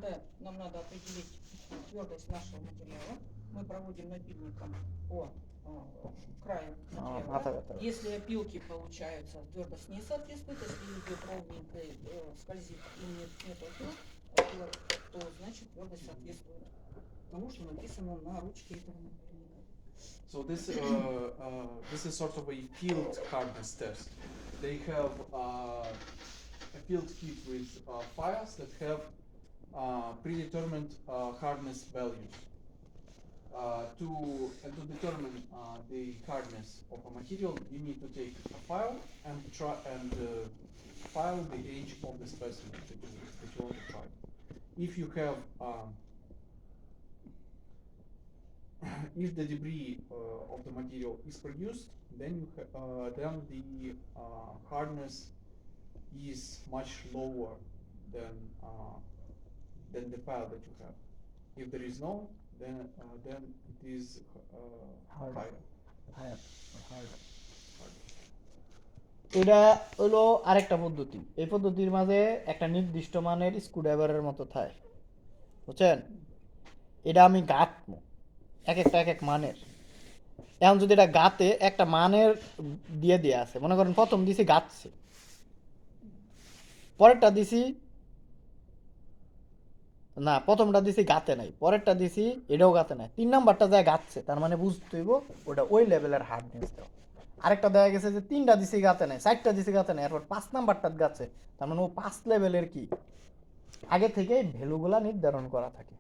когда нам надо определить твердость нашего материала, мы проводим напильником по краю материала. মাথা ব্যথা Если опилки получаются, твердость не соответствует, если идет ровненький, скользит и нет опилок, то значит твердость соответствует тому, что написано на ручке этого напильника. So this is sort of a field hardness test. They have a field kit with files that have predetermined hardness values. To determine the hardness of a material, you need to take a file and file the age of the specimen that you want to try. If you have if the debris of the material is produced, then then the hardness is much lower than the file that you have. If there is no, then it is higher. এটা হলো আরেকটা পদ্ধতি। এই পদ্ধতির মাঝে একটা নির্দিষ্ট মানের স্ক্রুড্রাইভারের মতো থাকে, বুঝছেন? এটা আমি গাঁথবো এক এক মানের। এখন যদি এটা গাঁতে একটা মানের দিয়ে আছে, মনে করেন প্রথম দিছি গাঁথছে, পরেরটা দিছি না, প্রথমটা দিছি গাঁতে নাই, পরেরটা দিছি এটাও গাঁতে নাই, 3 নাম্বারটা যায় গাঁথছে, তার মানে বুঝতে হইব ওটা ওই লেভেলের হার্ডনেস দেওয়া। আরেকটা দেখা গেছে যে 3টা দিছি গাঁতে নাই, 4টা দিছি গাঁতে নাই, এরপর 5 নাম্বারটা গাঁথছে, তার মানে ও 5 লেভেলের কি আগে থেকে ভ্যালুগুলা নির্ধারণ করা থাকে।